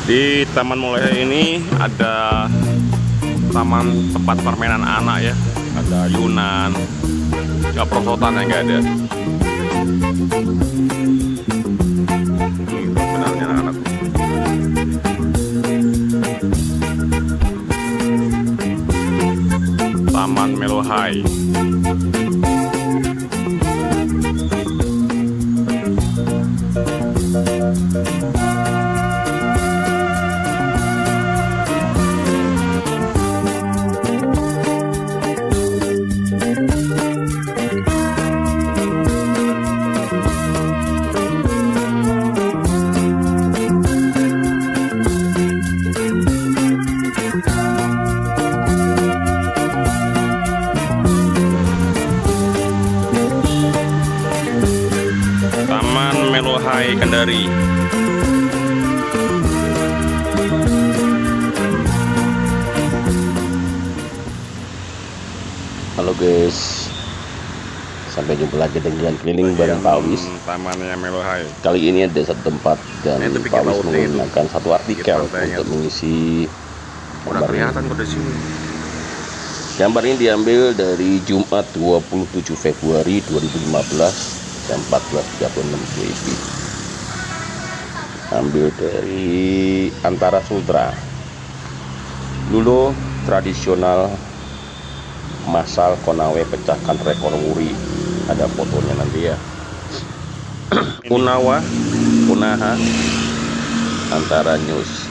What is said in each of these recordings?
Di Taman Mulai ini ada taman tempat permainan anak ya, ada ayunan, ya perosotan yang nggak ada. Ini sebenarnya anak-anak. Taman Melohai. Taman Melohai Kendari. Halo guys, sampai jumpa lagi dengan keliling bareng Pak Wis. Tamannya Melohai. Kali ini ada satu tempat dan Itu Pak Wis lautnya itu. menggunakan satu artikel Pantainya untuk mengisi Udah gambar ini. kelihatan kok di sini. Gambar ini diambil dari Jumat 27 Februari 2015 jam 14.36 WIB. Ambil dari Antara Sultra. Lulo tradisional masal Konawe pecahkan rekor muri. Ada fotonya nanti ya. Unawa, Unaha, Antara News.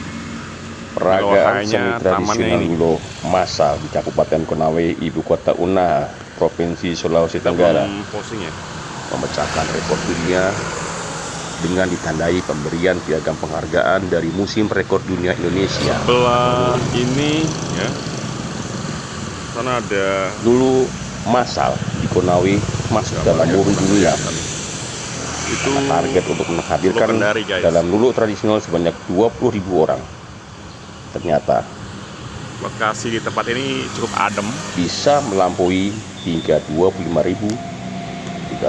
Peragaan seni Melohainya tamannya tradisional ini. Lulo masal di Kabupaten Konawe, Ibu Kota Unaha, Provinsi Sulawesi Tenggara, Posing ya. memecahkan rekor dunia dengan ditandai pemberian piagam penghargaan dari Museum Rekor Dunia Indonesia. Sebelah ini ya. Sana ada Dulu masal di Konawe masuk dalam muri dunia. itu Target untuk menghadirkan Lulo Kendari, guys. dalam lulu tradisional sebanyak 20.000 orang. Ternyata lokasi di tempat ini cukup adem. bisa melampaui hingga 25.346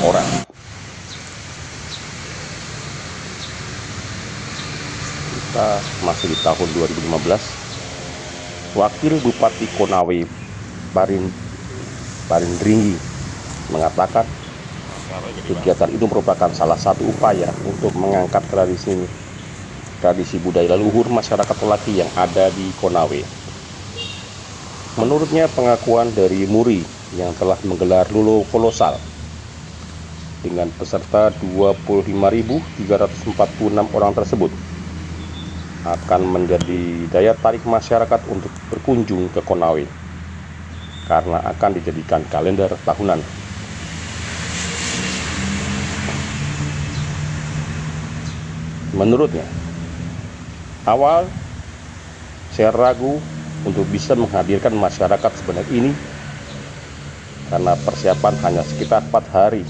orang. Kita masih di tahun 2015. Wakil Bupati Konawe Parindringi mengatakan kegiatan itu merupakan salah satu upaya untuk mengangkat tradisi budaya leluhur masyarakat Tolaki yang ada di Konawe. Menurutnya, pengakuan dari Muri yang telah menggelar Lulo kolosal dengan peserta 25.346 orang tersebut akan menjadi daya tarik masyarakat untuk berkunjung ke Konawe karena akan dijadikan kalender tahunan. Menurutnya, awal saya ragu untuk bisa menghadirkan masyarakat sebanyak ini karena persiapan hanya sekitar 4 hari.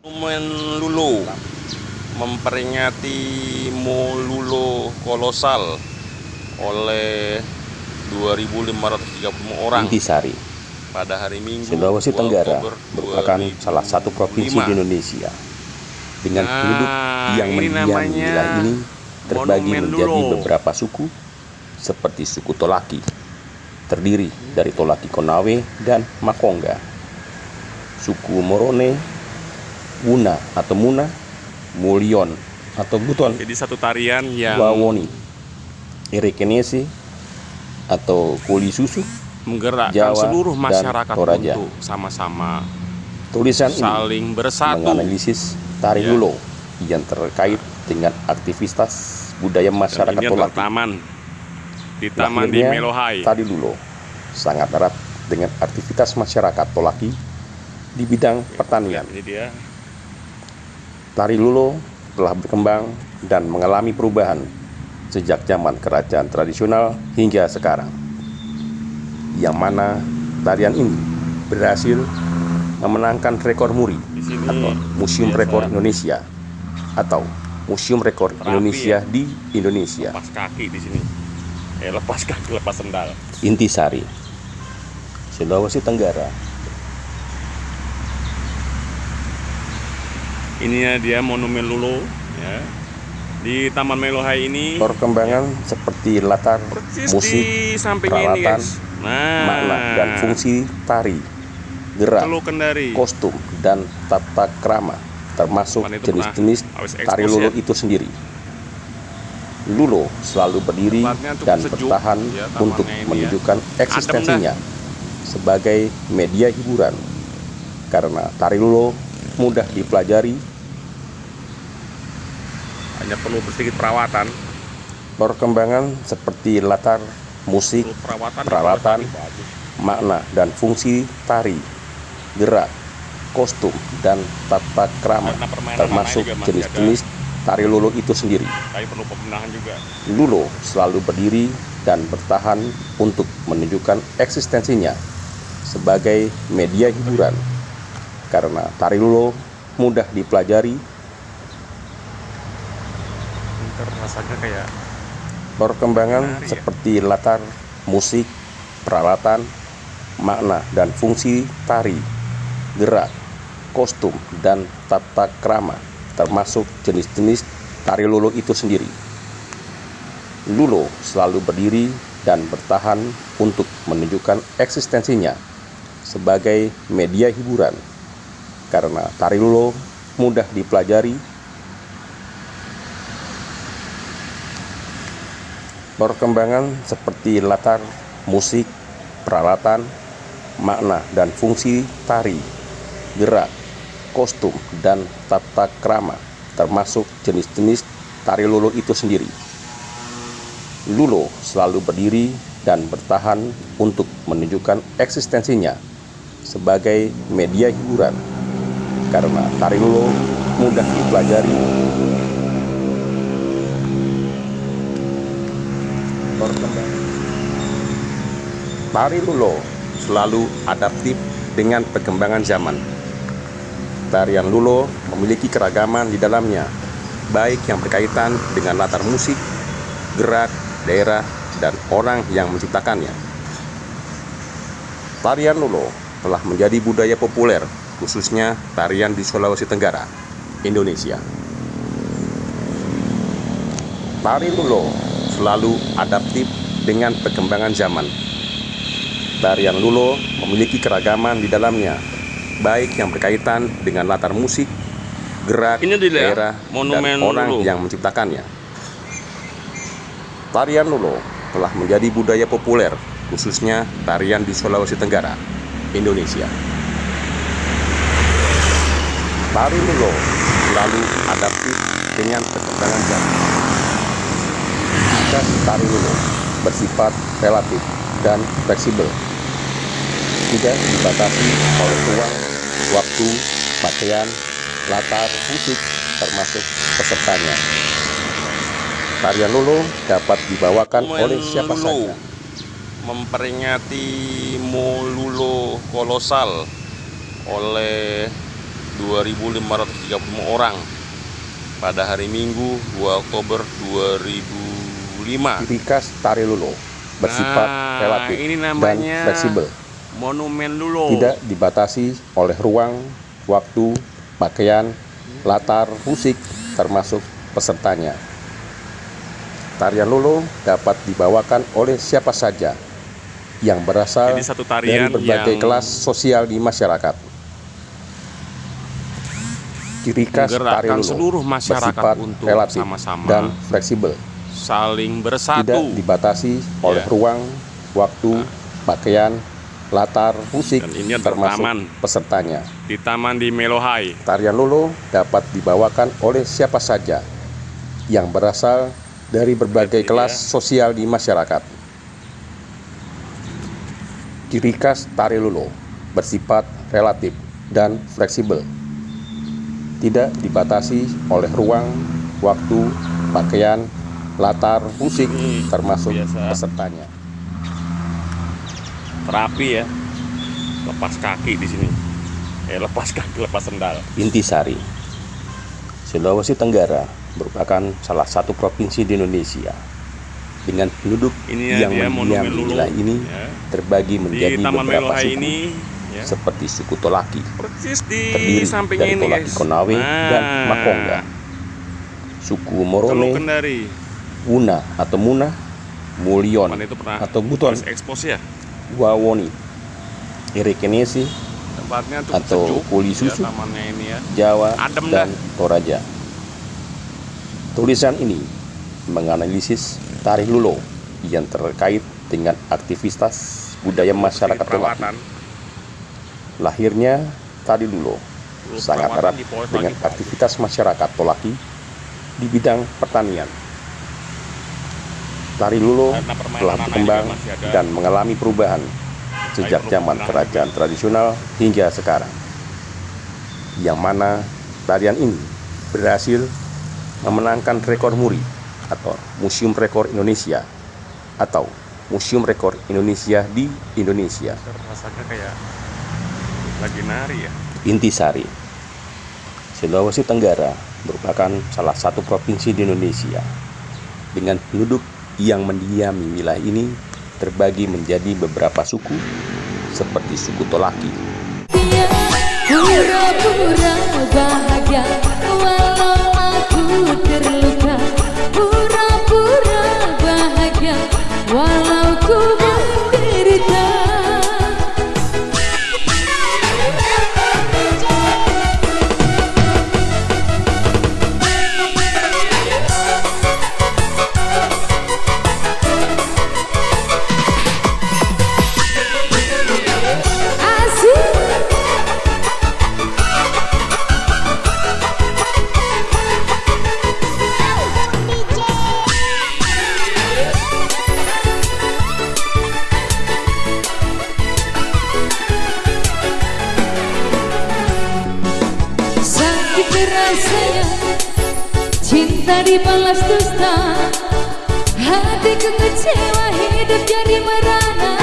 Monumen Lulo memperingati Lulo kolosal oleh 2.530 orang Intisari, pada hari Minggu Sulawesi 2 Tenggara Oktober merupakan 2005. salah satu provinsi di Indonesia dengan penduduk yang ini mendiam di namanya wilayah ini terbagi Monumen menjadi Lulo. beberapa suku seperti suku Tolaki, terdiri dari Tolaki Konawe dan Makongga, suku Morone, Wuna atau Muna, Mulyon atau Buton, Jadi satu tarian yang Wawoni, Erekenesi atau Kuli Susu, menggerakkan Jawa, seluruh dan masyarakat Toraja. untuk sama-sama Tulisan ini saling bersatu. menganalisis tari Ya. Lulo yang terkait dengan aktivitas budaya Dan masyarakat ini adalah Tolaki. taman di Taman di Lahirnya Melohai. tari Lulo sangat erat dengan aktivitas masyarakat Tolaki di bidang pertanian. Ini dia. Tari Lulo telah berkembang dan mengalami perubahan sejak zaman kerajaan tradisional hingga sekarang, yang mana tarian ini berhasil memenangkan rekor muri Di sini atau Museum biasa Rekor Indonesia atau Museum Rekor Terapi Indonesia ya. di Indonesia. lepas kaki di sini. Lepas kaki, lepas sendal. Intisari, Sulawesi Tenggara. Ininya dia Monumen Lulo ya. Di Taman Melohai ini perkembangan seperti latar persis musik, di sampingnya ini peralatan, guys. Nah, makna dan fungsi tari, gerak, Teluk Kendari. kostum, dan tata krama, termasuk Teman itu jenis-jenis pernah habis tari ekspos lulo ya. itu sendiri. Lulo selalu berdiri Tempatnya cukup dan sejuk, bertahan ya, tamannya untuk ini ya. menunjukkan eksistensinya sebagai media hiburan. Karena tari lulo mudah dipelajari, Hanya perlu sedikit perawatan. perkembangan seperti latar musik, Perlu perawatan. peralatan, bagus. makna dan fungsi tari, gerak, kostum, dan tata krama, Makna permainan termasuk mana juga masih jenis-jenis tari lulo itu sendiri. Tapi perlu pembenahan juga. Lulo selalu berdiri dan bertahan untuk menunjukkan eksistensinya sebagai media hiburan. Karena tari lulo mudah dipelajari, Ntar rasanya kayak perkembangan Menarik ya. seperti latar musik, peralatan, makna dan fungsi tari, gerak, kostum, dan tata krama, termasuk jenis-jenis tari lulo itu sendiri. Lulo selalu berdiri dan bertahan untuk menunjukkan eksistensinya sebagai media hiburan. Karena tari lulo mudah dipelajari, perkembangan seperti latar musik, peralatan, makna dan fungsi tari, gerak, kostum, dan tata krama, termasuk jenis-jenis tari lulo itu sendiri. Lulo selalu berdiri dan bertahan untuk menunjukkan eksistensinya sebagai media hiburan. Karena tari lulo mudah dipelajari, tari lulo selalu adaptif dengan perkembangan zaman. Tarian lulo memiliki keragaman di dalamnya, baik yang berkaitan dengan latar musik, gerak, daerah, dan orang yang menciptakannya. Tarian lulo telah menjadi budaya populer, khususnya tarian di Sulawesi Tenggara, Indonesia. Tari lulo selalu adaptif dengan perkembangan zaman. Tarian lulo memiliki keragaman di dalamnya, baik yang berkaitan dengan latar musik, gerak, Ini dilihat, daerah, monumen dan orang lulo. yang menciptakannya. Tarian lulo telah menjadi budaya populer, khususnya tarian di Sulawesi Tenggara, Indonesia. Tari lulo selalu adaptif dengan perkembangan zaman. Jika tari lulo bersifat relatif dan fleksibel, tidak dibatasi oleh ruang, waktu, pakaian, latar musik, termasuk pesertanya. Tarian lulo dapat dibawakan oleh siapa Lulo saja. memperingati Molulo kolosal oleh 2.535 orang pada hari Minggu 2 Oktober 2005. Ciri khas tari lulo bersifat Nah, relatif ini dan namanya fleksibel, Monumen Lulo. tidak dibatasi oleh ruang, waktu, pakaian, latar musik, termasuk pesertanya. Tarian lulo dapat dibawakan oleh siapa saja yang berasal Jadi satu dari tarian berbagai yang kelas sosial di masyarakat. Ciri khas tari menggerakkan lulo seluruh masyarakat bersifat untuk relatif sama-sama dan fleksibel, saling tidak bersatu. dibatasi oleh Ya. ruang, waktu, pakaian, latar musik, Dan ini adalah termasuk taman. pesertanya. Di taman di Melohai. Tarian lulo dapat dibawakan oleh siapa saja yang berasal dari berbagai Ini kelas ya. sosial di masyarakat. Ciri khas tari lulo bersifat relatif dan fleksibel, tidak dibatasi oleh ruang, waktu, pakaian, latar musik, Ini termasuk biasa. pesertanya. Terapi ya. Lepas kaki di sini. Lepas kaki, lepas sendal. Intisari, Sulawesi Tenggara merupakan salah satu provinsi di Indonesia dengan penduduk Ini yang dia mendiam Monumen di Lulo. wilayah ini Ya. terbagi menjadi Di Taman beberapa Melohai suku, ini ya, seperti suku Tolaki, persis di terdiri sampingnya dari ini Tolaki guys. Konawe dan Makongga, suku Teluk Morone, Kendari. Una atau Muna, Mulyon Teman itu pernah atau Buton, ekspos ya. Wawoni, Irikenesi, Tempatnya tuh atau sejuk Kuli ya, Susu, tamannya ini ya. Jawa, Adem dan dah. Toraja. Tulisan ini menganalisis tari Lulo yang terkait dengan aktivitas budaya masyarakat Tolaki. Perawatan. Lahirnya tari Lulo Lulo sangat perawatan erat di Polres dengan lagi, Pak. aktivitas masyarakat Tolaki di bidang pertanian. Tari Lulo Karena permainan telah anak berkembang juga masih ada. dan mengalami perubahan sejak Baik zaman perubahan kerajaan tradisional hingga sekarang. Yang mana tarian ini berhasil memenangkan rekor muri atau Museum Rekor Indonesia atau Museum Rekor Indonesia di Indonesia. Rasanya kayak lagi nari ya. Intisari, Sulawesi Tenggara merupakan salah satu provinsi di Indonesia dengan penduduk yang mendiami wilayah ini terbagi menjadi beberapa suku seperti suku Tolaki, Dia pura-pura bahagia walau aku terluka. Pura-pura bahagia walau ku menderita. Asik. Sakit rasanya cinta dibalas dusta. Hatiku kecewa, hidup jadi merana.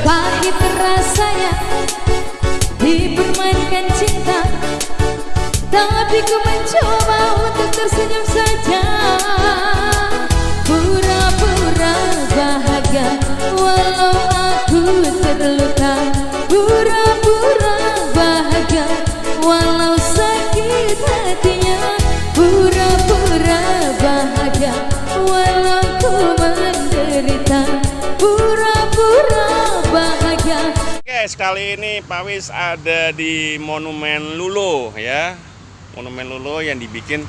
Pahit rasanya dipermainkan cinta, tapi ku mencoba untuk tersenyum saja. Pura-pura bahagia walau aku terluka. Pura-pura bahagia walau sakit hatinya. Pura-pura bahagia walau ku menderita. Pura-pura bahagia. Oke, sekali ini Pak Wis ada di Monumen Lulo ya. Monumen Lulo yang dibikin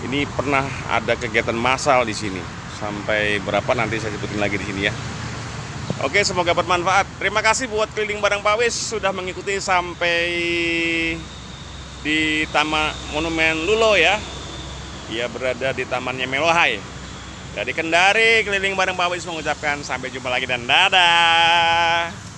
ini pernah ada kegiatan massal di sini. Sampai berapa nanti saya sebutin lagi di sini ya. Oke, semoga bermanfaat. Terima kasih buat keliling bareng Pak Wis sudah mengikuti sampai di Taman Monumen Lulo ya. Ia berada di Tamannya Melohai. Dari Kendari keliling bareng Pak Wis mengucapkan sampai jumpa lagi dan dadah.